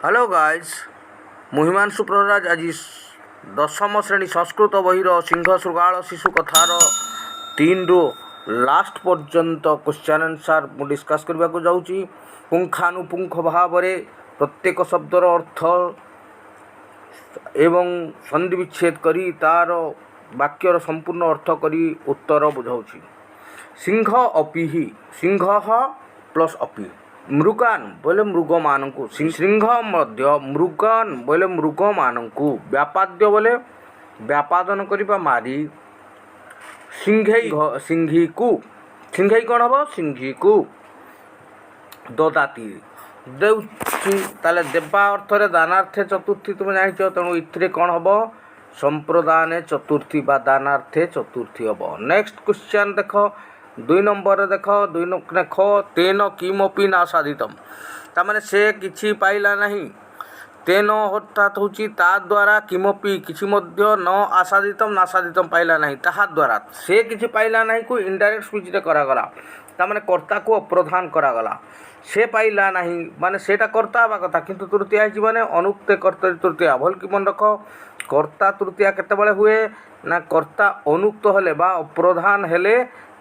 Hello guys ମୁଁ ହିମାଂଶୁ ପ୍ରରାଜ ଆଜି ଦଶମ ଶ୍ରେଣୀ ସଂସ୍କୃତ ବହିର ସିଂହ ଶୃଗାଳ ଶିଶୁ କଥାର 3ରୁ ଲାଷ୍ଟ ପର୍ଯ୍ୟନ୍ତ କ୍ୱେଶ୍ଚନ୍ ଆନ୍ସର୍ ମୁଁ ଡିସ୍କସ୍ କରିବାକୁ ଯାଉଛି। ପୁଙ୍ଖାନୁପୁଙ୍ଖ ଭାବରେ ପ୍ରତ୍ୟେକ ଶବ୍ଦର ଅର୍ଥ ଏବଂ ସନ୍ଧି ବିଚ୍ଛେଦ କରି ତା'ର ବାକ୍ୟର ସମ୍ପୂର୍ଣ୍ଣ ଅର୍ଥ କରି ଉତ୍ତର ବୁଝାଉଛି। ସିଂହ ଅପିହି, ସିଂହ ପ୍ଲସ୍ ଅପି, ମୃଗାନ୍ ବୋଇଲେ ମୃଗମାନଙ୍କୁ, ସିଂହ ମଧ୍ୟ ମୃଗାନ୍ ବୋଇଲେ ମୃଗମାନଙ୍କୁ, ବ୍ୟାପାଦ୍ୟ ବୋଲେ ବ୍ୟାପାଦନ କରିବା ମାରି, ସିଂଘେଇ ସିଂଘିକୁ, ସିଂଘେଇ କ'ଣ ହେବ? ସିଂଘିକୁ ଦଦାତି ଦେଉଛି। ତାହେଲେ ଦେବା ଅର୍ଥରେ ଦାନାର୍ଥେ ଚତୁର୍ଥୀ ତୁମେ ଜାଣିଛ, ତେଣୁ ଏଥିରେ କ'ଣ ହେବ? ସମ୍ପ୍ରଦାନେ ଚତୁର୍ଥୀ ବା ଦାନାର୍ଥେ ଚତୁର୍ଥୀ ହେବ। ନେକ୍ସଟ କ୍ୱେଶ୍ଚନ୍ ଦେଖ, 2 ନମ୍ବରରେ ଦେଖ, 2 ଦେଖ, ତେନ କିମପି ନା ସାଧିତମ୍, ତାମାନେ ସେ କିଛି ପାଇଲା ନାହିଁ। ତେନ ଅର୍ଥାତ୍ ହେଉଛି ତାଦ୍ୱାରା, କିମପି କିଛି ମଧ୍ୟ, ନ ଆସାଦିତମ୍ ନାସାଦିତମ୍ ପାଇଲା ନାହିଁ, ତାହାଦ୍ୱାରା ସେ କିଛି ପାଇଲା ନାହିଁକୁ ଇନଡାଇରେକ୍ଟ ସ୍ପିଚ୍ରେ କରାଗଲା, ତାମାନେ କର୍ତ୍ତାକୁ ଅପ୍ରଧାନ କରାଗଲା। ସେ ପାଇଲା ନାହିଁ ମାନେ ସେଇଟା କର୍ତ୍ତା ହେବା କଥା, କିନ୍ତୁ ତୃତୀୟା ହେଇଛି ମାନେ ଅନୁକ୍ତେ କର୍ତ୍ତରୀ ତୃତୀୟା। ଭଲକି ମନେ ରଖ, କର୍ତ୍ତା ତୃତୀୟା କେତେବେଳେ ହୁଏ ନା କର୍ତ୍ତା ଅନୁକ୍ତ ହେଲେ ବା ଅପ୍ରଧାନ ହେଲେ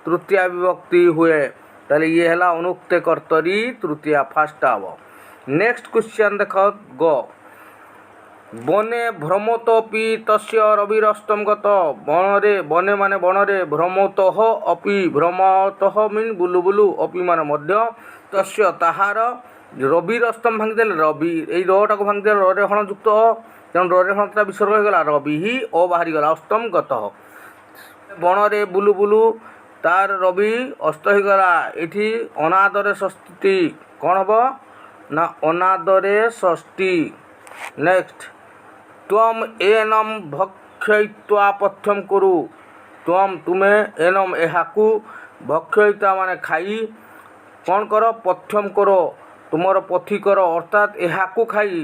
ତୃତୀୟା ବିଭକ୍ତି ହୁଏ। ତାହେଲେ ଇଏ ହେଲା ଅନୁକ୍ତେ କର୍ତ୍ତରୀ ତୃତୀୟା, ଫାର୍ଷ୍ଟଟା ହେବ। ନେକ୍ସଟ କ୍ୱେଶ୍ଚନ୍ ଦେଖ, ଗ ବନେ ଭ୍ରମତୋପି ତସ୍ୟ ରବିରସ୍ତମ ଗତ, ବଣରେ, ବନେ ମାନେ ବଣରେ, ଭ୍ରମତଃ ଅପି, ଭ୍ରମତଃ ମିନ୍ ବୁଲୁ ବୁଲୁ, ଅପି ମାନେ ମଧ୍ୟ, ତସ୍ୟ ତାହାର, ରବିରସ୍ତମ ଭାଙ୍ଗିଦେଲେ ରବି, ଏଇ ରଟାକୁ ଭାଙ୍ଗିଦେଲେ ରରେ ହଣ ଯୁକ୍ତ ଅ, ତେଣୁ ରରେ ହଣଟା ବିସର୍ଗ ହୋଇଗଲା, ରବି ହି ଅ ବାହାରିଗଲା, ଅସ୍ତମ ଗତ। ବଣରେ ବୁଲୁ ବୁଲୁ ତାର ରବି ଅସ୍ତ ହୋଇଗଲା, ଏଠି ଅନାଦରେ ଷଷ୍ଠୀ, କ'ଣ ହେବ ନା ଅନାଦରେ ଷଷ୍ଠୀ। ନେକ୍ସଟ ତ୍ୱମ୍ ଏନମ୍ ଭକ୍ଷୟିତ୍ୱା ପଥ୍ୟମ୍ କୁରୁ, ତ୍ୱମ୍ ତୁମେ, ଏନମ୍ ଏହାକୁ, ଭକ୍ଷୟିତ୍ୱା ମାନେ ଖାଇ, କ'ଣ କର? ପଥ୍ୟମ୍ କର, ତୁମର ପଥି କର, ଅର୍ଥାତ୍ ଏହାକୁ ଖାଇ,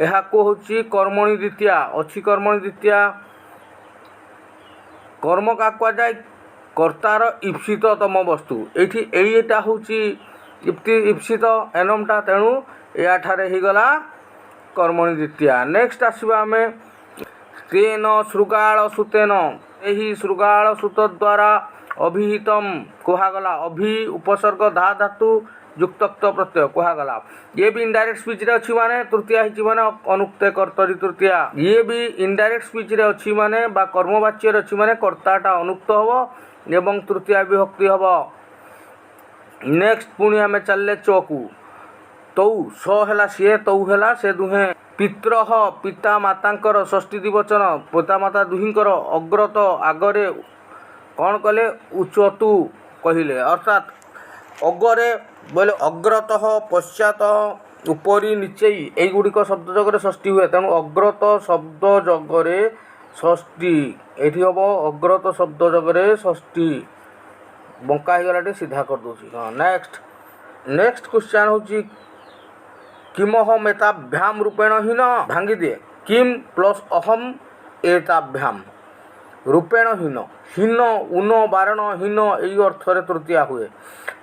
ଏହାକୁ ହେଉଛି କର୍ମଣି ଦ୍ୱିତୀୟା, ଅଛି କର୍ମଣି ଦ୍ୱିତୀୟା। କର୍ମ କାହାକୁ କୁହାଯାଏ? କର୍ତ୍ତାର ଇପ୍ସିତତମ ବସ୍ତୁ, ଏଇଠି ଏଇଟା ହେଉଛି ଇପ୍ସିତ ଏନମ୍ଟା, ତେଣୁ ଏହାଠାରେ ହେଇଗଲା କର୍ମଣି ଦ୍ୱିତୀୟା। ନେକ୍ସଟ ଆସିବା ଆମେ, ତେନ ଶୃଗାଳ ସୁତେନ, ଏହି ଶୃଗାଳ ସୁତ ଦ୍ୱାରା ଅଭିହିତମ୍ କୁହାଗଲା, ଅଭି ଉପସର୍ଗ ଧା ଧାତୁ ଯୁକ୍ତକ୍ତ ପ୍ରତ୍ୟୟ କୁହାଗଲା। ଇଏ ବି ଇନଡାଇରେକ୍ଟ ସ୍ପିଚ୍ରେ ଅଛି ମାନେ ତୃତୀୟା ହେଇଛି ମାନେ ଅନୁକ୍ତେ କର୍ତ୍ତରୀ ତୃତୀୟା। ଇଏ ବି ଇନଡାଇରେକ୍ଟ ସ୍ପିଚ୍ରେ ଅଛି ମାନେ ବା କର୍ମବାଚ୍ୟରେ ଅଛି ମାନେ କର୍ତ୍ତାଟା ଅନୁକ୍ତ ହେବ ଏବଂ ତୃତୀୟା ବିଭକ୍ତି ହେବ। ନେକ୍ସଟ ପୁଣି ଆମେ ଚାଲିଲେ ଚକୁ, ତୌ ସ ହେଲା ସିଏ, ତୌ ହେଲା ସେ ଦୁହେଁ, ପିତ୍ରହ ପିତା ମାତାଙ୍କର, ଷଷ୍ଠୀ ଦ୍ୱିବଚନ, ପିତାମାତା ଦୁହିଁଙ୍କର, ଅଗ୍ରତ ଆଗରେ, କ'ଣ କଲେ? ଉଚ୍ଚତୁ କହିଲେ, ଅର୍ଥାତ୍ ଅଗରେ ବୋଇଲେ ଅଗ୍ରତଃ, ପଶ୍ଚାତ, ଉପରି, ନିଚେଇ, ଏଇଗୁଡ଼ିକ ଶବ୍ଦ ଯୋଗରେ ଷଷ୍ଠୀ ହୁଏ, ତେଣୁ ଅଗ୍ରତ ଶବ୍ଦ ଯୋଗରେ ଷଷ୍ଠୀ, ଏଇଠି ହେବ ଅଗ୍ରତ ଶବ୍ଦ ଯୋଗରେ ଷଷ୍ଠୀ। ବଙ୍କା ହେଇଗଲା, ଟିକେ ସିଧା କରିଦେଉଛି। ହଁ, ନେକ୍ସଟ କ୍ୱେଶ୍ଚନ୍ ହେଉଛି କିମହ ଏତାଭ୍ୟାମ୍ ରୂପେଣ ହୀନ, ଭାଙ୍ଗିଦିଏ, କିମ୍ ପ୍ଲସ୍ ଅହମ୍ ଏତାଭ୍ୟାମ୍ ରୂପେଣ ହୀନ, ହୀନ ଉନ ବାରଣ ହୀନ, ଏଇ ଅର୍ଥରେ ତୃତୀୟା ହୁଏ,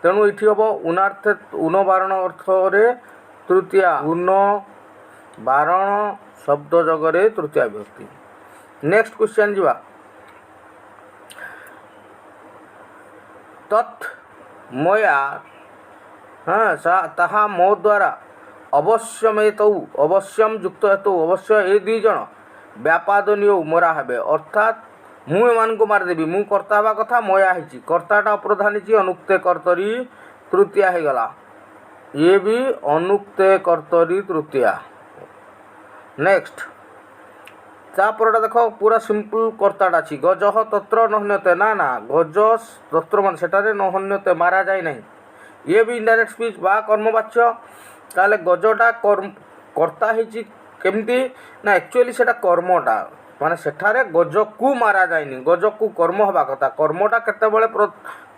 ତେଣୁ ଏଇଠି ହେବ ଉନାର୍ଥେ, ଉନ ବାରଣ ଅର୍ଥରେ ତୃତୀୟା, ଉନ ବାରଣ ଶବ୍ଦ ଯୋଗରେ ତୃତୀୟା ବିଭକ୍ତି। ନେକ୍ସଟ କ୍ୱେଶ୍ଚନ୍ ଯିବା, ତତ୍ ମୟା, ତାହା ମୋ ଦ୍ୱାରା, ଅବଶ୍ୟମେତୌ, ଅବଶ୍ୟମ ଯୁକ୍ତ ହେତୁ, ଅବଶ୍ୟ ଏ 2 ଜଣ, ବ୍ୟାପାଦନୀୟ ମରା ହେବେ, ଅର୍ଥାତ୍ ମୁଁ ଏମାନଙ୍କୁ ମାରିଦେବି, ମୁଁ କର୍ତ୍ତା ହେବା କଥା, ମୟା ହେଇଛି, କର୍ତ୍ତାଟା ଅପ୍ରଧାନ ହେଇଛି, ଅନୁକ୍ତେ କର୍ତ୍ତରୀ ତୃତୀୟା ହେଇଗଲା, ଇଏ ବି ଅନୁକ୍ତେ କର୍ତ୍ତରୀ ତୃତୀୟା। ନେକ୍ସଟ ତାପରଟା ଦେଖ, ପୁରା ସିମ୍ପଲ କର୍ତ୍ତାଟା ଅଛି, ଗଜଃ ତତ୍ର ନହନ୍ୟତେ, ନା ଗଜ ତତ୍ର ମାନେ ସେଠାରେ ନହନ୍ୟତେ ମାରାଯାଏ ନାହିଁ, ଇଏ ବି ଇନଡାଇରେକ୍ଟ ସ୍ପିଚ୍ ବା କର୍ମବାଚ୍ୟ। ତାହେଲେ ଗଜଟା କର୍ତ୍ତା ହେଇଛି କେମିତି ନା ଆକ୍ଚୁଆଲି ସେଇଟା କର୍ମଟା, ମାନେ ସେଠାରେ ଗଜକୁ ମାରାଯାଏନି, ଗଜକୁ କର୍ମ ହେବା କଥା, କର୍ମଟା କେତେବେଳେ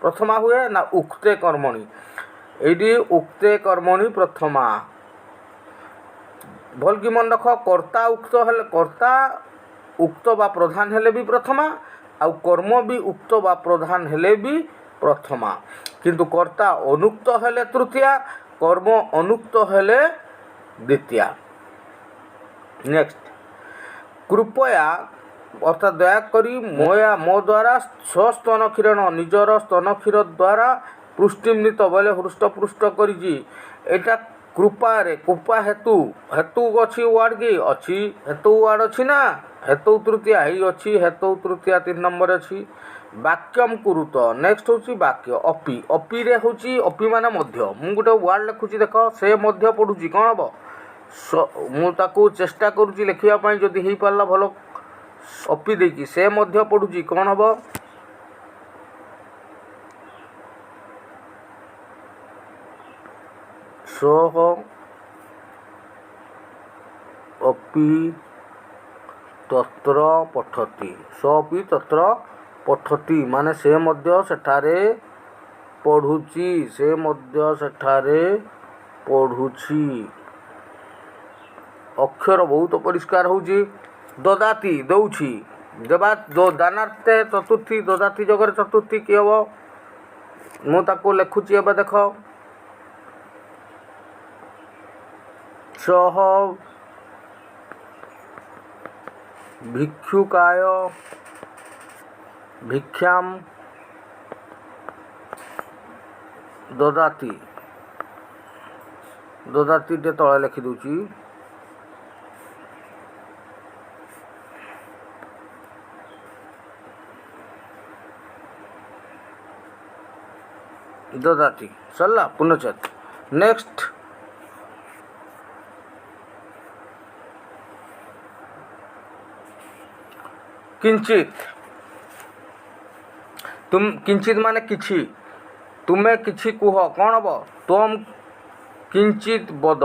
ପ୍ରଥମା ହୁଏ ନା ଉକ୍ତେ କର୍ମଣି, ଏଇଠି ଉକ୍ତେ କର୍ମଣି ପ୍ରଥମା। ଭଲକି ମନେ ରଖ, କର୍ତ୍ତା ଉକ୍ତ ହେଲେ, କର୍ତ୍ତା ଉକ୍ତ ବା ପ୍ରଧାନ ହେଲେ ବି ପ୍ରଥମା, ଆଉ କର୍ମ ବି ଉକ୍ତ ବା ପ୍ରଧାନ ହେଲେ ବି ପ୍ରଥମା, କିନ୍ତୁ କର୍ତ୍ତା ଅନୁକ୍ତ ହେଲେ ତୃତୀୟା, କର୍ମ ଅନୁକ୍ତ ହେଲେ ଦ୍ୱିତୀୟା। नेक्स्ट कृपया अर्थात दयाकरी मो द्वारा स्वस्तन किरण निजर स्तन क्षीर द्वारा पृष्टिमृत बोले हृष्टपृष्ट करा कृपा रे कृपा हेतु हेतु अच्छी वार्ड की अच्छी हेतु वार्ड अच्छी ना हेतु तृतीया ही अच्छी हेतु तृतीया 3 नंबर अच्छी वाक्यम कुरुत नेक्स्ट हूँ वाक्य अपि अपि रे हूँ अपि माने मध्य मु गोटे वार्ड लिखुची देख से मध्य पढ़ुची कौन हम मुझे चेष्टा करुँची लिखापी जदि हो पारा भल अपि देकी से मध्य पढ़ुची कौन हम सह अपि तत्र पठति सपि तत्र पठति माने से मध्य सेठारे पढ़ुची से मध्य सेठारे पढ़ुची अक्षर बहुत परिष्कार होउची ददाती दौची देवा दो दानार्थे चतुर्थी ददाती जगह चतुर्थी कि हम मुझे लिखुची एवं देख सह भिक्षुकाय भिक्षाम ददाती ददाती टे तले लिखि दूची ददाती सरला पुनश्च नेक्स्ट किंचित तुम किंचित माने किछि तुम्हें किछि कुह कौन हम तुम किंचित बद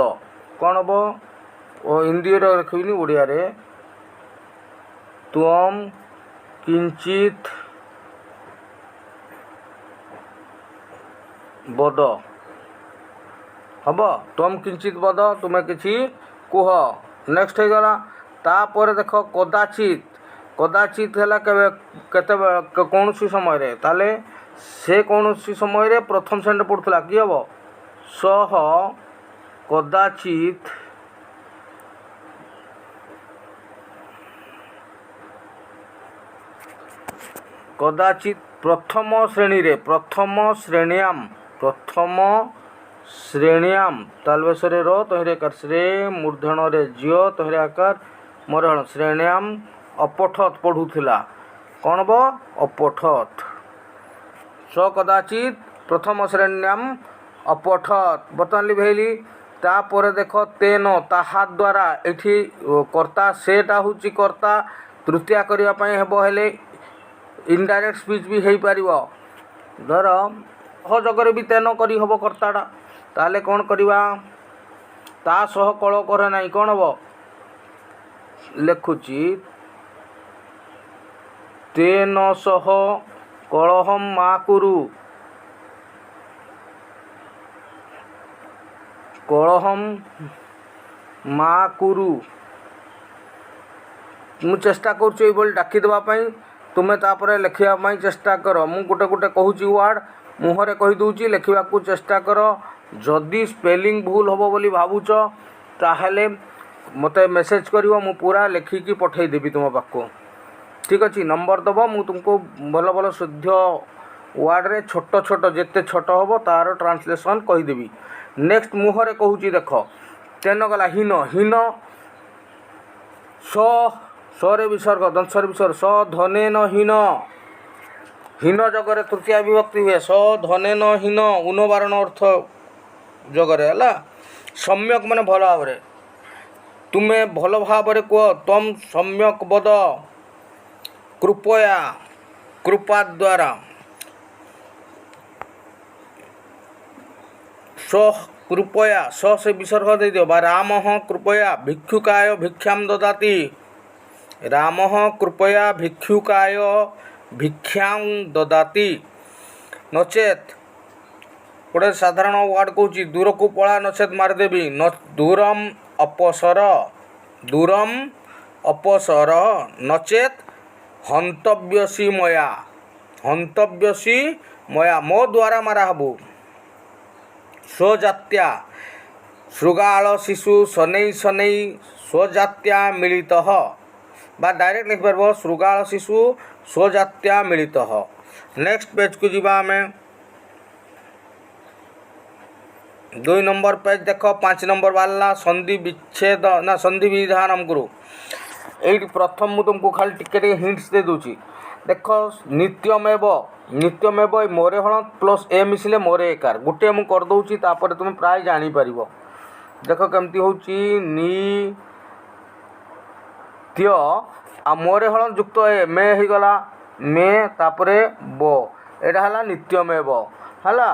कौन हम हिंदी रखी ओडिया रे तुम किंचित बद हम तुम किंचित बद तुम्हें किछि कुह नेक्स्ट हो गला तापर देख कदाचित कदाचित है केते कौन सी समय रे ताले से कौन सी समय रे प्रथम श्रेणी पढ़ुला कि हम सह कदाचित कदाचित प्रथम श्रेणी रे प्रथम श्रेणियाम तालवेशरे रो तहरे आकार श्रे मूर्धन रे जियो तहरे आकार मरण श्रेणियाम अपठत पढ़ुला कौन बो अपठत स कदाचित प्रथम श्रेण्याम अपठत बर्तमान लिभेली तापर देख तेन ताहा द्वारा एठी कर्ता सेटा होची कर्ता तृतीया करिया पई हेबो हेले इनडायरेक्ट स्पीच भी हो पार धर ह जगह भी तेन करी हम कर्ताटा ताले कौन करवा ता सह कल करे ना कौन हम लिखुची तेन सह कलहम मा कुरु कलहम मा कुरु मु चेष्टा करुँ डाकी देवाई तुम्हें तापर लिखा चेष्टा कर मु गोटे गोटे कहूँ वार्ड मुहरे कहीदे लिखा चेष्टा कर जदि स्पेलिंग भूल हम बोली भावुच ताहले मते मेसेज करिवो मु पूरा लिखिकी पठेदेवी तुम पाखको ठीक अच्छे नंबर दब मु तुमको भल भल शुद्ध वार्ड रे छोट छोट जिते छोट हम तार ट्रांसलेशन कहीदेवी नेक्स्ट मुहरे कहूँ देख तेन गला हीन हीन सरे विसर्ग दंशर विसर्ग स धने न हीन हीन जगह तृतीया विभक्ति हुए स धने न हीन उनबारण अर्थ जगह है सम्यक माने भल भाव तुम्हें भल भाव कह तम सम्यक बद कृपया कृपा द्वारा स कृपया स से विसर्ग दे दियो बा राम कृपया भिक्षुकाय भिक्षाम ददाति राम कृपया भिक्षुकाय भिक्षां ददाति नचेत गोटे साधारण वार्ड कहूँ दूर को पला नचेत मारिदेवी न दूरम अपसर नचेत हंतव्यसी मया मो द्वारा मारा हबू स्वजात्या ଶୃଗାଳ ଶିଶୁ ଶନେଇ ଶନେଇ ସ୍ୱଜାତ୍ୟା ମିଳିତ ବା ଡାଇରେକ୍ଟ ଲେଖିପାରିବ ଶୃଗାଳ ଶିଶୁ ସ୍ୱଜାତ୍ୟା ମିଳିତ। ନେକ୍ସଟ ପେଜକୁ ଯିବା ଆମେ 2 ନମ୍ବର ପେଜ ଦେଖ 5 ନମ୍ବର ବାହାରିଲା ସନ୍ଧି ବିଚ୍ଛେଦ ନା ସନ୍ଧି ବିଧାନମ ଗୁରୁ। এইটি প্রথম মু তোমাকে খালি টিকে টিকে হিন্টস দিয়ে দেছি দেখ নিত্যমেব এই মোরে হল প্লস এ মিশিলে মোরে একার গোটে মু করদৌছি তাপরে তুমি প্রায় জাঁপার দেখ কেমতি হচ্ছে নিত্য आ मोरे हल युक्त ए मे होगला मे तापरे बो एटा हला नित्यमेव हला।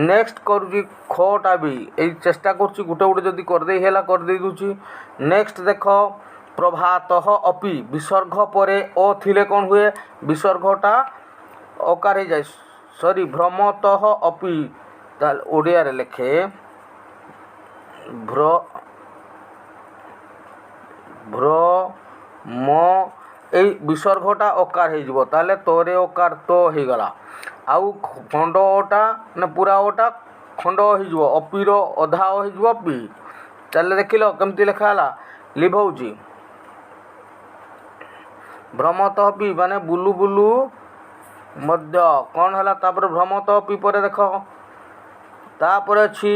नेक्स्ट करुँची खटा भी यही चेष्टा करुँची गोटे गोटे जदि करदे है करदे दूची। नेक्स्ट देख प्रभातः अपि विसर्ग परे ओ थिले कौन हुए विसर्गटा अकार हो जाए सॉरी भ्रमतः अपि ओडिया रे लिखे म এই বিসর্গটা অকার হয়ে যাব তাহলে তোরে অকার তো হয়ে গলা আউ খণ্ড ওটা না পুরা ওটা খণ্ড হয়ে যাব অপির অধা হয়ে যাব পি তাহলে দেখিল কেমতি লেখা হলা লিভাউছি ভ্রমত পি মানে বুলু বুলু মধ্য কণ হলা তারপরে ভ্রমত পি পরে দেখ তারপরে ଅଛି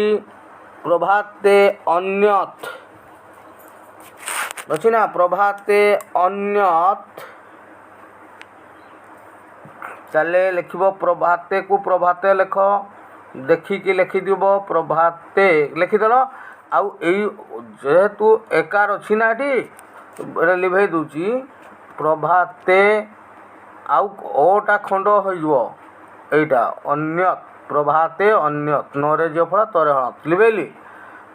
প্রভাতে অন্যত अच्छी ना प्रभाते अन्यत चले लिख प्रभाते को प्रभाते लिख देखिकी लिखिदेव प्रभाते लिखिदेल आउ जेहेतु एकार अच्छी ना ये लिभे दूची प्रभाते आउ ओटा खंड होटा अन्यत प्रभाते अन्यत नरे जो फल तरे हल लिभेली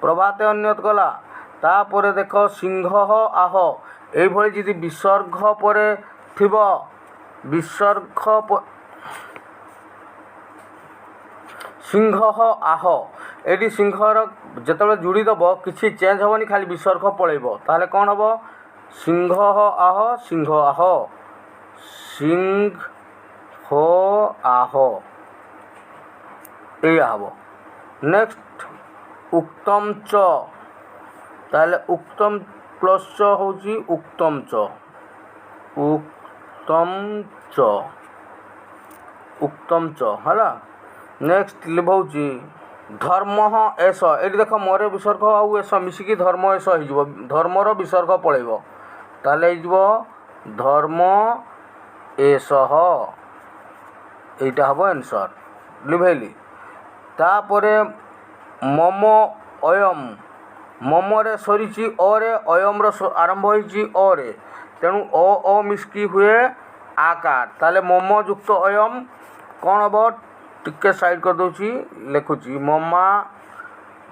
प्रभाते अन्यत गला तापर देख सिंह आह ये जी विसर्ग पर विसर्ग सिंह आह ये सिंहर जिते जोड़ीदेव किसी चेंज हेनी खाली विसर्ग पलैब ताहले कौन हम सिंह आह सिंह आह सिंह आह या हम। नेक्स्ट उक्तम च ताले उक्तम प्लस च होची उक्तम च हला। नेक्स्ट लिभाउची धर्म एस ये देख मोरे विसर्ग आउ एस मिसिकी धर्म एस हो धर्मर विसर्ग पलैब ताले धर्म एस यहीटा हम आंसर लिभेली। तापरे मम अयम ममरे सरी अरे अयम आरंभ होती अरे तेणु अ मिस्की हुए आकार ताले मम युक्त अयम कौन हम टिके साइड कर दूची लिखुची ममा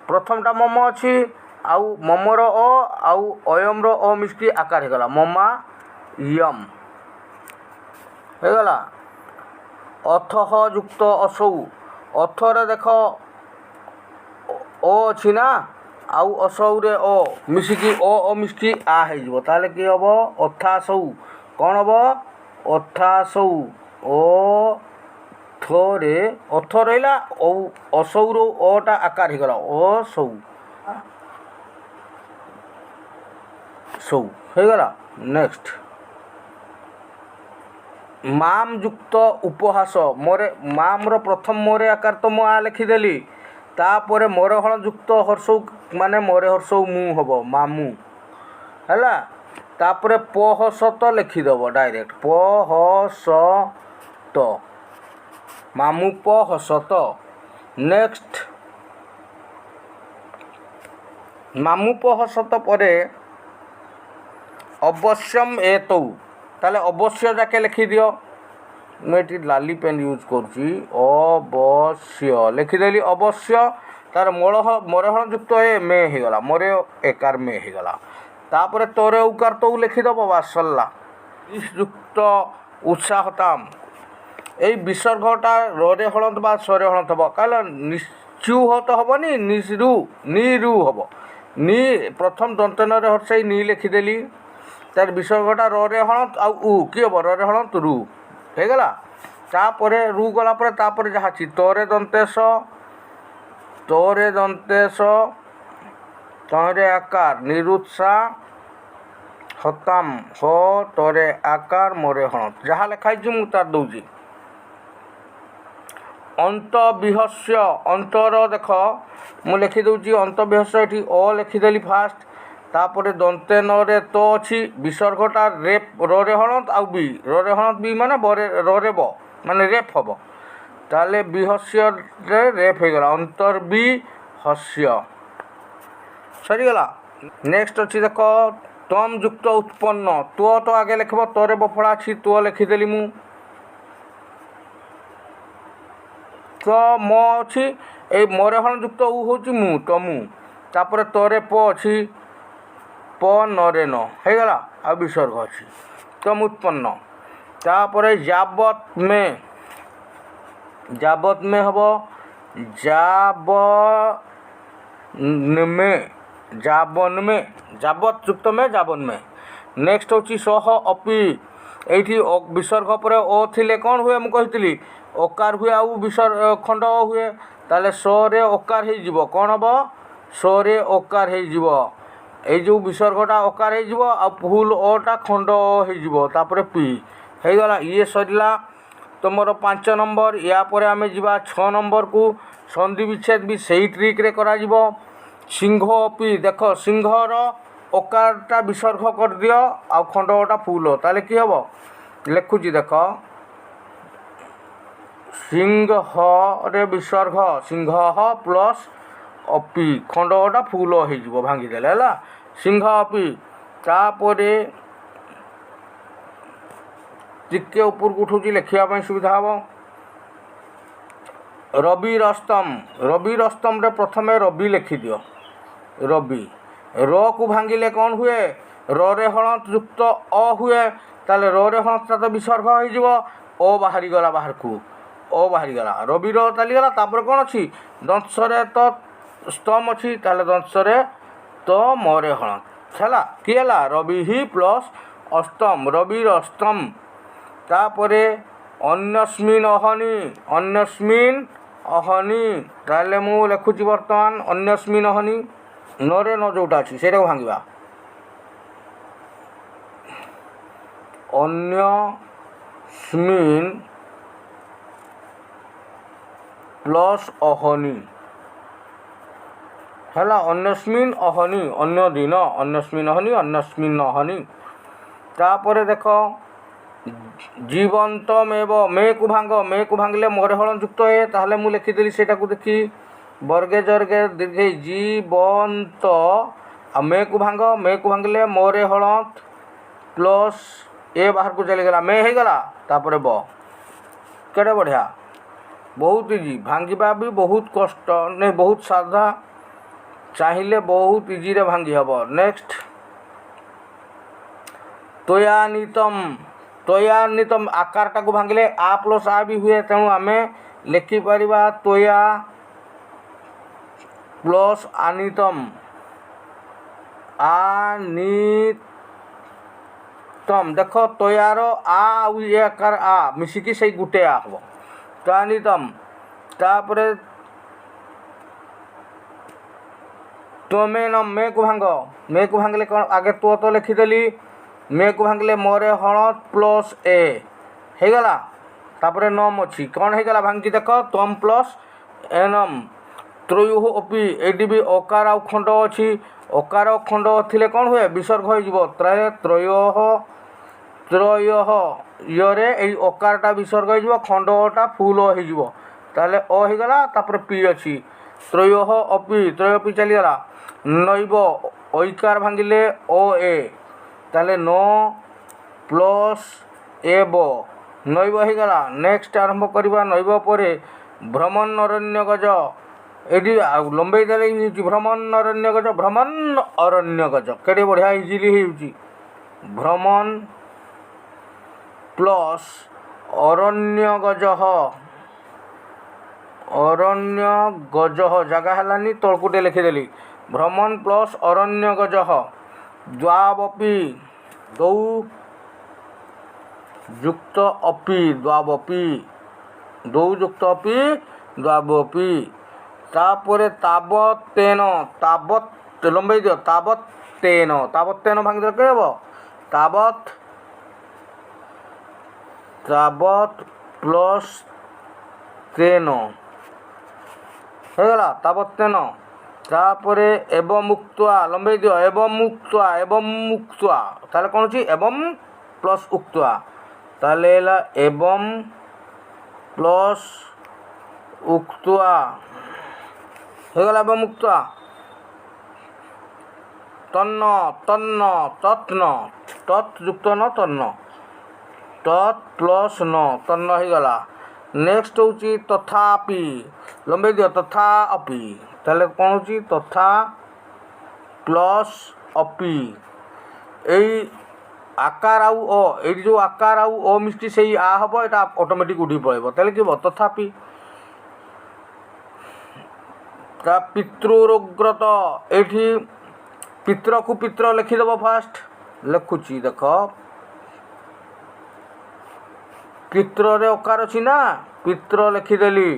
प्रथमटा मम अच्छी आउ ममर आउ अयम रो अ मिस्की आकार हो गला ममा यम हो गला। अथह युक्त असौ अथरे देख अ अच्छी ना आउ असौरे ओ मिसिकी ओ मिसिकी आ हो ताले कि हम अथासौ कौन हम अथासौ ओ थोरे अथ रहा असौर ओटा आकार होगला असौ सौ होगला। नेक्स्ट माम युक्त उपहास मोरे माम्र प्रथम मोरे आकार तो मु आ लिखिदेली तापर मोर हल युक्त हर्षौ माने मोरे हर्षौ मु हम मामू है तापर पहसत लिखिदेव डायरेक्ट पहसत मामू पहसत। नेक्स्ट मामू पहसत परे अवश्यम एतौ ताले अवश्य जाके लिखिदियो मुझे लाली पेन यूज करुँची अवश्य लिखिदेली अवश्य तार मोरहण युक्त ए मे होगला मोरे एकार मे होगला तापर तोरे उकार तो लिखिदेव बा सरला। युक्त उत्साहताम ये विसर्गटा रे हलत बा सरे हलत हम कहला निश्चु तो हेनी नीरु हम नी प्रथम दंतन हर्षई नी लिखिदेली तार विसर्गटा रे हलत आउ कि हम रे हलत रु होगला तापर रु गला तापर जहाँ तोरे दंतेश तरे आकार निरुत्साह हताम हो तरे आकार मोरे हणत जहाँ लिखाई मु तार दूजी अंत विहस्य अंतर देख मु लिखि दूची अंत विहस्य ये अ लिखिदेली फास्ट तापर दंते नरे तो अच्छी विसर्गटा रेप रे हणत आउ बी रे हणत बी माने बरे रे ब माने रेप हम ताले विहस्य रेप हो गला अंतर बी हस्य सरीगला। नेक्स्ट अच्छी देख तम युक्त उत्पन्न तो आगे लिख तोरे बफड़ा अच्छी तो लिखिदेली मु तो म अच्छी ये मोरे हण युक्त उ हूँ मु तमु तापर तोरे प अच्छी प नरे न होगला आ विसर्ग अच्छी तम उत्पन्न तापर जावत में हम जावन में जावत युक्त में जावन में। नेक्स्ट हूँ सह अपि ये विसर्ग पर ओ थिले कौन हुए मुझे कही ओकार हुए आउ विसर्ग खंड हुए ताले स ओकार हो कौन हम स ओकार हो जो विसर्गटा ओकार हो फुल ओटा खंड होपर पी होगला ये सरला तुमर 5 नंबर या पर आम जा 6 नंबर को संधि विच्छेद भी सही ट्रिक रे करा जिवो। सिंह अपि देख सिंहर ओकारटा विसर्ग कर दियो आ खंडटा फुल ताले कि हम लिखुची देख सिंह रे विसर्ग सिंह प्लस अपि खंडटा फुल हो भांगीदेले है सिंह अपि तापरे टिके ऊपर को उठूँ लिखापी सुविधा हम रवि रस्तम रे प्रथमे रवि लिखि दियो रवि र को भांगिले कौन हुए रे हणत युक्त अ हुए ताले रे हणत तो विसर्ग हो बाहरी गला बाहर को ओ बाहरी गला रवि चलीगला तापर कौन अच्छी दंशरे तो स्तम अच्छी ताले दंशरे तो मोरे हणत है किए रवि ही प्लस अष्टम रवि अष्टम तापरे अन्यस्मिन अहनी ताले मु लिखुची बर्तमान अन्यस्मिन अहनी नरे न जोटा अच्छी से भांगा अन्यस्मिन प्लस अहनी है अन्यस्मिन अहनी अन्य दिन अन्यस्मिन अहनी तापर देख जीवंतम एवं मे को भांगले मोरे हल युक्त है ताहले मु लिखिदेली सेटा को देखी वर्गे जर्गे दीर्घे जीवंत आ मे को भांगले मोरे हलत प्लस ए बाहर को चलीगला मे हो गला तापर ब केड़े बढ़िया बहुत इजी भांगिबा भी बहुत कष्ट नहीं बहुत साधा चाहिए बहुत इजी रे भांगी हम। नेक्स्ट तोयानितम आकारटा को भांगिले आ प्लस आ भी हुए तेणु आम लिखिपर तोया प्लस आनितम देख तोयार आ ये आकार आ मिसिकी से गुटे आ हम तोयानितम तापर तमेनम मे को भांगले कौन आगे तो लिखिदेली मे को भांगले मोरे हणत प्लस ए होगला तापर नम अच्छी कौन होगला भांगी देख तम प्लस एनम त्रयो अपि एडी भी ओकार आउ खंड अच्छी ओकार खंड थिले कौन हुए विसर्ग हो त्रय ये ओकारटा विसर्ग हो खंडटा फुल हो ताले अ होगला तापर पी अच्छी त्रय अपि चलीगला नैव ऐकार भांगिले ओ ए ताले न प्लस ए ब नैव होगला। नेक्स्ट आरंभ करवा नैव पर भ्रमण अरण्य गज ये लंबे देले भ्रमण अरण्य गज केड़े बढ़िया इजिली हो भ्रमण प्लस अरण्य गज जगह है तलकुटे लिखिदेली भ्रमण प्लस अरण्य गज द्वावपि दौ युक्त अपि द्वावपि दौ युक्त अपि द्वावपि तापरे तावतेन लंबाई दियो तावत्तेन भांगी के हम तावत प्लस तेन हो गला तावत्तेन तापर एवं मुक्त्वा लंबाई दियो एवं मुक्त्वा ताले कौन होची एवं प्लस उक्त्वा ताले एवं प्लस उक्त्वा हो गला एवं मुक्त्वा तन्न तन्न तत्न तत् युक्त न तन्न तत् प्लस न तन्न हो गला नेक्स्ट होची तथापि लंबाई दियो तथा अपि ताले कौन होची तथा प्लस अपि एई आकार आउ अ एटी जो आकार आउ अ मिष्टि सेई आ हबो एटा ऑटोमेटिक उठी पळेबो ताले कि तथापि ता पितृरोग्रत एठी पित्र को पित्र लिखिदेव फास्ट लिखुची देख पित्र रे ओकार अछि ना पित्र लिखिदेली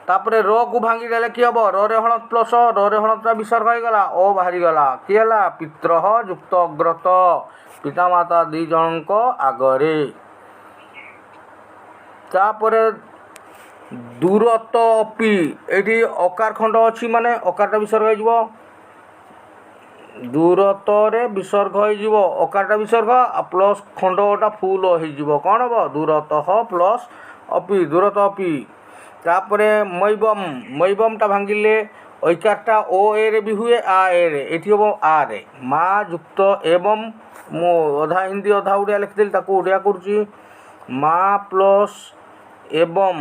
तापरे र को भांगी देले कि हबो र रे हलत प्लस र रे हलत विसर्ग हो गला ओ बाहरी गला कि हला पित्र युक्त अग्रत पिता माता दी जनक आगरे तापरे दूरत अपि एठी अकार खंड अछि माने अकारटा विसर्ग हो जिवो दूरत रे विसर्ग हो जिवो अकारटा विसर्ग आ प्लस खंडटा फुल हो जिवो कोन हबो दूरत प्लस अपि दूरत अपि तापरे मैबम टा भांगिले ऐकारटा ओ ए रे भी हुए आ ए रे एठी हबो आ रे मा युक्त एवं मो अधा हिंदी अधा उड़िया लिखिदेली ताको उड़िया करूची मा प्लस एवं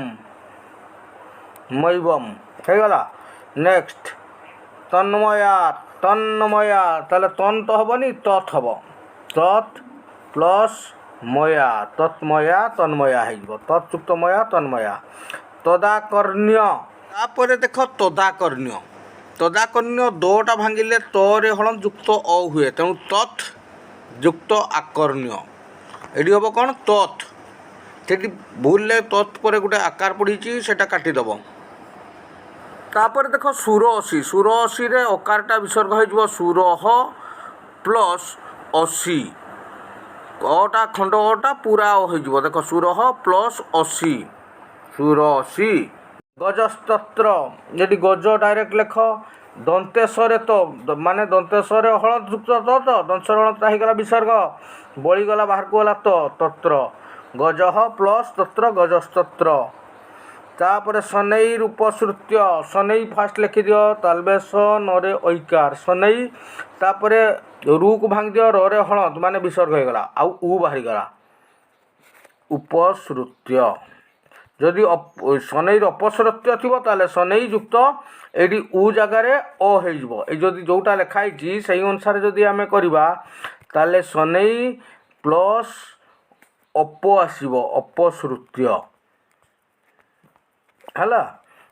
मैबम हो गला नेक्स्ट तन्मया ताले तन तो हबनी तत् हबो तत् प्लस मया तत्मया तन्मया हो तत्युक्त मया तन्मया तदाकर्ण्य तापर देख तदाकर्ण्य दोटा भांगिले तरे हल युक्त अ हुए तेणु तत् युक्त आकर्ण्य एटी हम कौन तत् से भूल तत् पर गोटे आकार पड़ी सेटा काटिदेव तापर देख सुर अशी रे अकारटा विसर्ग हो सुरह प्लस अशी अटा खंड अटा पूरा हो देख सुरह प्लस अशी सुर अशी गजस्तत्र यदि गज डायरेक्ट लेख दंतेश्वरे तो माने दंतेश्वरे हलद युक्त तो दंशर हलता हो गला विसर्ग बळीगला बाहर को गला तो तत्र गजः प्लस तत्र गजस्तत्र तापर शनैर उपसृत्य शनई फास्ट लिखि दियो तालबेश नरे ऐकार शनई तापर रू को भांग दियो रे हलद माने विसर्ग हो गला आउ उ बाहरी गला उपसृत्य जदि शनैर अपसृत्य थी ताले शनई युक्त एटी उ जगार अ हो जदि जोटा लिखाई से अनुसार जदि आम करवा ताले शनई प्लस अप आसब अपसृत्य है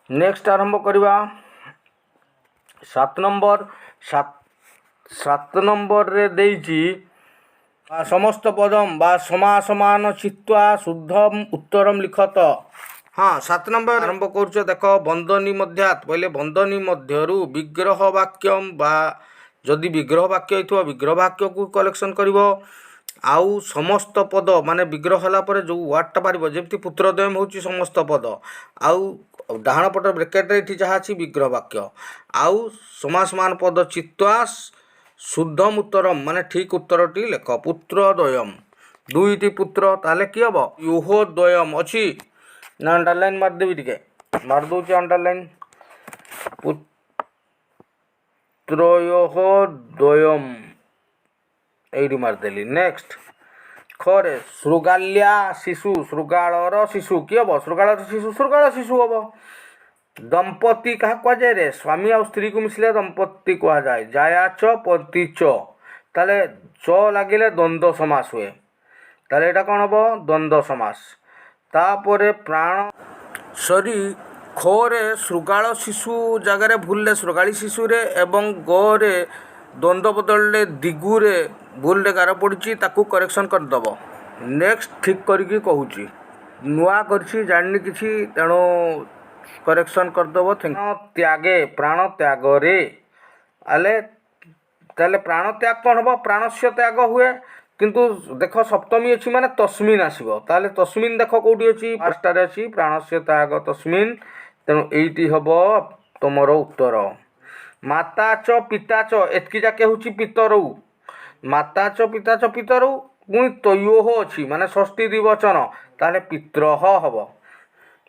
नेक्स्ट आरंभ करवा 7 नंबर 7 नंबर रे देइची समस्त पदम बा समासमान चित्वा शुद्धम उत्तरम लिखत हाँ 7 नंबर आरंभ कर देख बंदनी मध्यात पहले बंदनी मध्यरु विग्रह वाक्यम बा जदि विग्रह वाक्य होइथो विग्रह वाक्य को कलेक्शन करिवो आउ समस्त पद माने विग्रह होला परे जो वर्डटा बारिबो जेमति पुत्रद्वयम होची समस्त पद आउ डाहाण पट ब्रैकेट रे इठी जहा अछि विग्रह वाक्य आउ समासमान पद चित्वा शुद्धम उत्तरम माने ठीक उत्तरटी लेख पुत्रद्वयम दुईटी पुत्र ताले कि हबो युहोद्वयम अछि ना अंडरलाइन मार देबी टिके मार दोची अंडरलाइन पुत्रयोः एडी मारदेली नेक्स्ट खरे श्रुगाल्या शिशु श्रुगालर शिशु कि हम श्रुगालर शिशु श्रुगाल शिशु हम दंपति क्या कहुए रे स्वामी आ स्त्री को मिसले दंपति कह जाए जाया च पति च ताले च लगिले द्वंद्व समास हुए ताले एटा कौन हम द्वंद्व समास तापरे प्राण सरी खोरे श्रुगाल शिशु जगार भूल श्रुगाली शिशु रे एवं गोरे द्वंद्व बदलले दिगुरे भूल गार पड़ी ताकू करेक्शन करदेव नेक्स्ट ठीक करिकी कहूची नुआ करछि जानि किछि तेणु करेक्शन करदेव त्यागे प्राण त्यागरे आले ताले प्राण त्याग कौन हम प्राणस्य त्याग हुए किंतु देख सप्तमी अच्छी माने तस्मिन आसो ताले तस्मिन देख कौटी अच्छी फार्स्टार अच्छी प्राणस्य त्याग तस्मिन तेणु यही हम तुमर उत्तर माता च पिता च एतकी जाके हूँ पितरऊ माता च पितरऊ पुणी तयोह अच्छी माने षष्ठी द्विवचन ताले पित्रह हम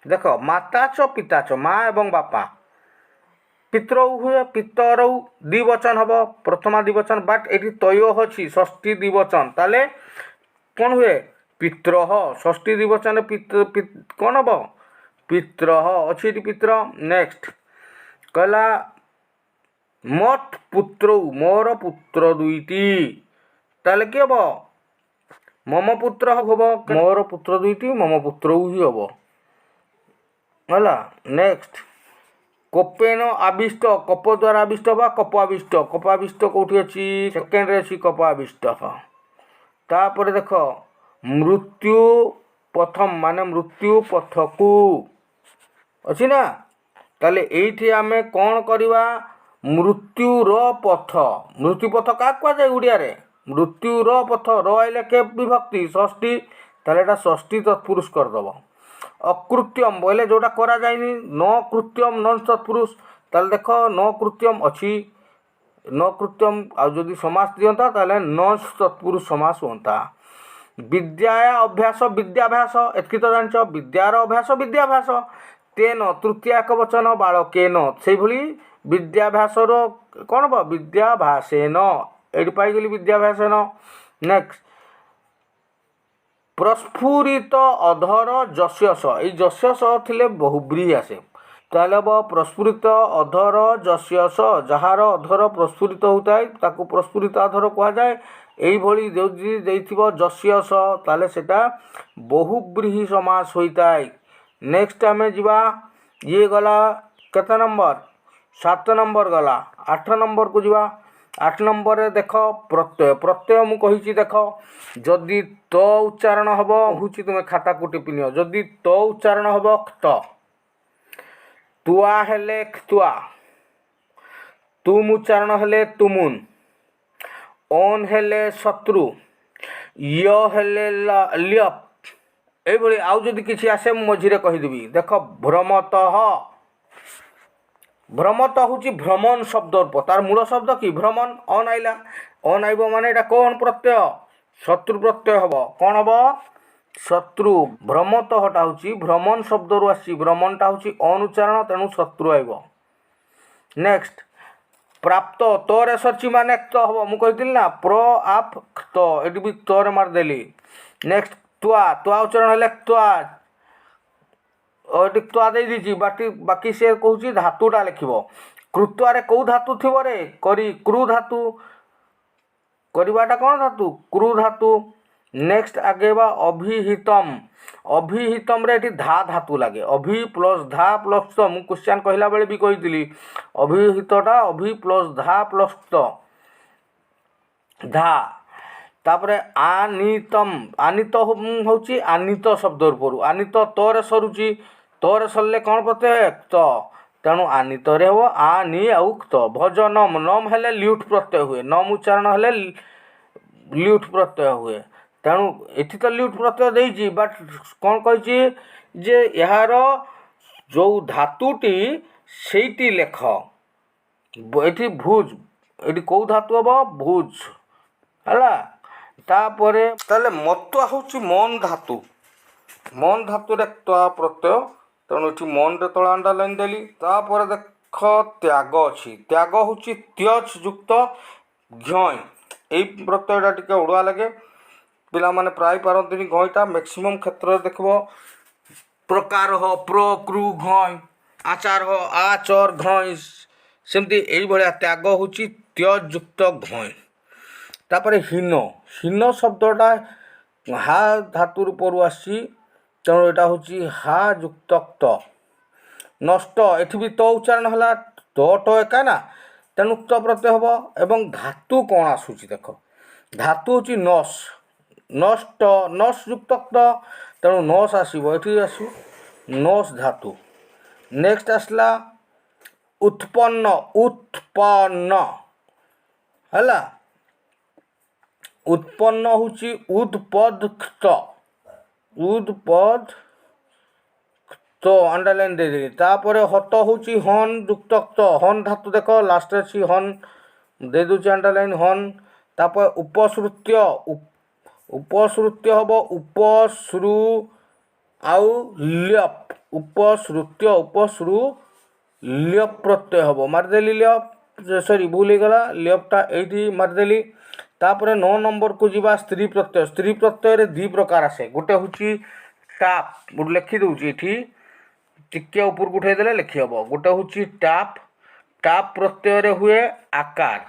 देख माता च पिता च माँ एवं बापा पितरऊ हुए पितरऊ द्विवचन हम प्रथमा द्विवचन बट ये तयोह अच्छी षष्ठी द्विवचन ताले कौन हुए पित्रह षष्ठी द्विवचन कौन हम पित्रह अच्छी पित्र नेक्स्ट कहला मत पुत्रौ मोर पुत्र दुईटी ताले कि हम मम पुत्र हम मोर पुत्र दुईटी मम पुत्रौ ही हम है नेक्स्ट कोपेन आविष्ट कप द्वारा आविष्ट बा कप आविष्ट कौटी अच्छी सेकेंड अच्छी कप आविष्ट तापर देख मृत्यु पथम माने मृत्यु पथकू अच्छी ना ताले एठी आमे कौन करवा मृत्युर पथ मृत्यु पथ क्या कहुए ओडिया रे मृत्युर पथ रहिले के विभक्ति षष्ठी ताले एटा षष्ठी तत्पुरुष करदेव अकृत्यम बोले जोटा करा जायनि न कृत्यम नन तत्पुरुष ताले देख न कृत्यम अच्छी न कृत्यम आ जदि समास दियंता ताले न तत्पुरुष समास होता विद्या अभ्यास विद्याभ्यास एतकी तो जान विद्यार अभ्यास विद्याभ्यास तेन तृतीय एक वचन बालकेन से भली विद्याभ्यासर कौन हम विद्याभासेन ये पाईगली विद्याभ्यासेन नेक्स्ट प्रस्फुरित अधर जस्यस ये जस्यस थिले बहुब्रीही आसे ताले हम प्रस्फुरित अधर जस्यस जार अधर प्रस्फुरित होता है ताकू प्रस्फुरित अधर कहुए यही जो देथिबो जस्यस ताले सेटा बहुब्रीही समास होता है नेक्स्ट आमे जीवा ये गला केते नंबर 7 नंबर गला 8 नंबर को जीवा 8 नंबर रे देख प्रत्यय मु कहिछि देख जदि त उच्चारण हबो हुछि तुमे खाता को टिपिनियो जदि त उच्चारण हबो क्त तुआ हेले क्तुआ तुम उच्चारण हेले तुमुन ओन हेले शत्रु य हेले ल्यप एभली आउ जदि किछि आसे मझिरे कहिदेबी देख भ्रमतः भ्रमत हूँ भ्रमण शब्द तार मूल शब्द कि भ्रमण अन आइला अन आइब माने एटा कौन प्रत्यय शत्रु प्रत्यय हम कौन हम शत्रु भ्रमत हटा हूँ भ्रमण शब्द रु आसी भ्रमणटा हूँ अन उच्चारण तेणु शत्रु आइब नेक्स्ट प्राप्त तोरे सरची माने क्त हम मुझे ना प्र आप क्त ये भी तोरे मारदेली नेक्स्ट त्वा त्वा उच्चारण हेले त्वा त्वा दे दीजिए बाकी से कहूँ धातुटा लिखब कृत्वारे कौ धातु थी रे करी क्रू धातु करवाटा कौन धातु क्रू धातु नेक्स्ट आगेबा अभिहितम अभिहितम रे धा धातु लगे अभि प्लस धा प्लस त मु क्वेश्चन कहला बेले भी कही अभिहितटा अभि प्लस धा प्लस त धा तापरे आनितम आनित हूँ आनित शब्द रूप आनित तोरे सरुची तोरे सरले कौन प्रत्यय त तेणु आनित रे हम आनी आउ क्त भजनम नम हेले ल्यूट प्रत्यय हुए नम उच्चारण हेले ल्यूट प्रत्यय हुए तेणु एठी तो ल्यूट प्रत्यय देइछि बट कौन कहिछि जे यार जो धातुटी सेठी लेख एठी भुज एठी कौ धातु हम भुज है तापरे ताले मत्वा हूँ मन धातु रे त्वा प्रत्यय तेणु ये मन रे तला अंडरलाइन देली तापर देख त्याग अच्छी त्याग हूँ त्यज युक्त घय यही प्रत्ययटा टिके उड़ुआ लगे पिला माने प्राय पारंतिनी घयटा मैक्सिमम क्षेत्र देख प्रकार हो प्र क्रू घय आचार हो आचर घय सेमती यही भाया त्याग हूँ त्यज युक्त घय तापर हीन हीन शब्दटा हा धातु रूप आसी तेणु यहाँ हूँ हा युक्त क्त नष्ट एठी भी त उच्चारण है तो एका ना तेणु क्त प्रत्यय हम एवं धातु कौन आसूची देख धातु हूँ नस नष्ट नस युक्त क्त तेणु नस आसो ये आसू नस धातु नेक्स्ट आसला उत्पन्न उत्पन्न ହେଲା। उत्पन्न होची उदपदक्त तो अंडरलाइन दे देली। तापर हत होची हन युक्तक्त हन धातु देख लास्ट अच्छी हन दे दूची अंडरलाइन हन। तापर उपश्रुत्य उपश्रुत्य हम उपश्रु आउ ल्यप उपश्रुत्य उपश्रु ल्यप प्रत्यय हम मारिदेली ल्यप सॉरी भूल हो गला ल्यपटा ये मारिदेली। तापर 9 नंबर को जीवा स्त्री प्रत्यय रे दी प्रकार आसे गोटे हूँ टाप गोटे लिखि दूची ये टिके ऊपर को उठे देले लिखि हम गोटे हूँ टाप टाप प्रत्यय रे हुए आकार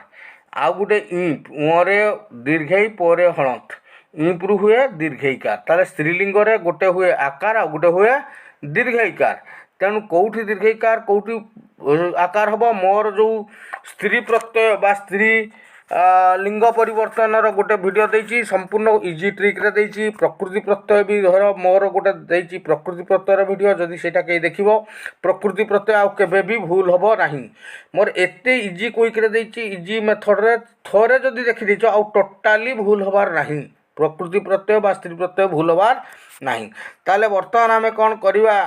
आउ गोटे इंप उरे दीर्घई पर हणत इंप रु हुए दीर्घईकार ताले स्त्रीलिंग रे गोटे हुए आकार आ गोटे हुए दीर्घईकार तेणु कौटी दीर्घईकार कौटी आकार हम मोर जो स्त्री प्रत्यय बा स्त्री लिंग परिवर्तन गोटे वीडियो देछि संपूर्ण इजी ट्रिक रे देछि प्रकृति प्रत्यय भी धर मोर गोटे देछि प्रकृति प्रत्यय वीडियो जदि सेटा के देखिबो प्रकृति प्रत्यय आ केबे भी भूल हबो नाही मोर एते इजी क्विक रे देछि इजी मेथड रे थोरे जदि देखि देछो आ टोटाली भूल हबार नाही प्रकृति प्रत्यय बा स्त्री प्रत्यय भूल हबार नाही। ताले वर्तमान आमे कोन करिवा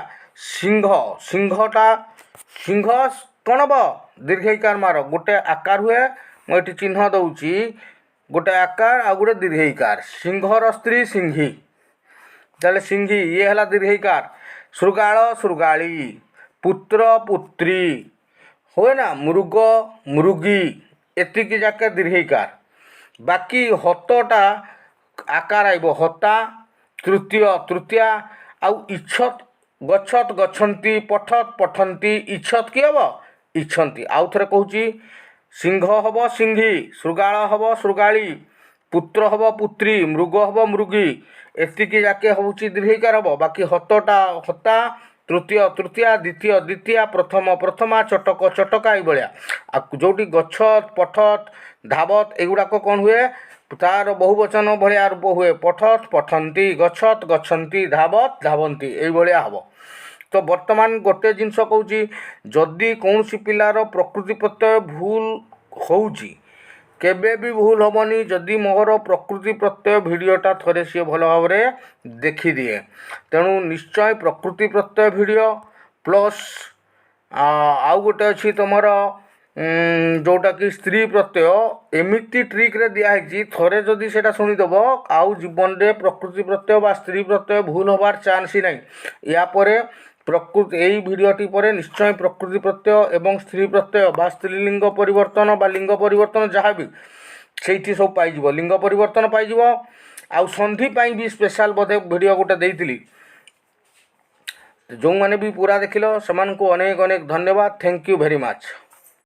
सिंह सिंहटा सिंह कौन हम दीर्घईकार मार गोटे आकार हुए मुझे चिन्ह दौची गोटे आकार आ गोटे दीर्घईकार सिंहर स्त्री सिंही ताले सिंही ये है दीर्घईकार श्रुगाल श्रुगाली पुत्र पुत्री हुए ना मृग मृगी एतिकी जाके दीर्घईकार बाकी हतटा आकार आइब हता तृतीय तृतीया आउ इच्छत गच्छत गच्छन्ति पठत पठन्ति इच्छत कि हम इच्छन्ति आउ थे कहूँ सिंह हम सिंही श्रुगाल हम श्रुगाली पुत्र हम पुत्री मृग हम मृगी एतिकी जाके हूँ दीर्घईकार हम बाकी हतटा हता तृतीय तृतीया द्वितीय द्वितीया प्रथम प्रथमा चटक चटका ये जोटी गच्छत पठत धावत एगुड़ाक कौन हुए तार बहुवचन भाया रूप हुए पठत पठन्ति गच्छत गच्छन्ति धावत धावन्ति ये हम। तो वर्तमान गोटे जिनस कहूँ जदि कौन पिलार प्रकृति प्रत्यय भूल होउची केबे भी भूल हेनी जदि मोर प्रकृति प्रत्यय भिडटा थरे सी भल भाव देखी दिए तेणु निश्चय प्रकृति प्रत्यय भिडियो प्लस आउ गोटे अच्छी तुम जोटा कि स्त्री प्रत्यय एमती ट्रिक रे दिखाई थरे जदि सेटा शुणीदेव आउ जीवन रे प्रकृति प्रत्यय बा स्त्री प्रत्यय भूल हबार चान्स ही नहीं। या परे प्रकृति यही भिडियोटी पर निश्चय प्रकृति प्रत्यय एवं स्त्री प्रत्यय बा स्त्रीलिंग परिवर्तन बा लिंग परिवर्तन जहाँ भी से सब पाइज लिंग परिवर्तन पाइज आउ संधि पाई भी स्पेशल बोधे भिडियो गोटे देइतिली जो मैंने भी पूरा देखिल से अनेक अनेक धन्यवाद थैंक यू वेरी मच।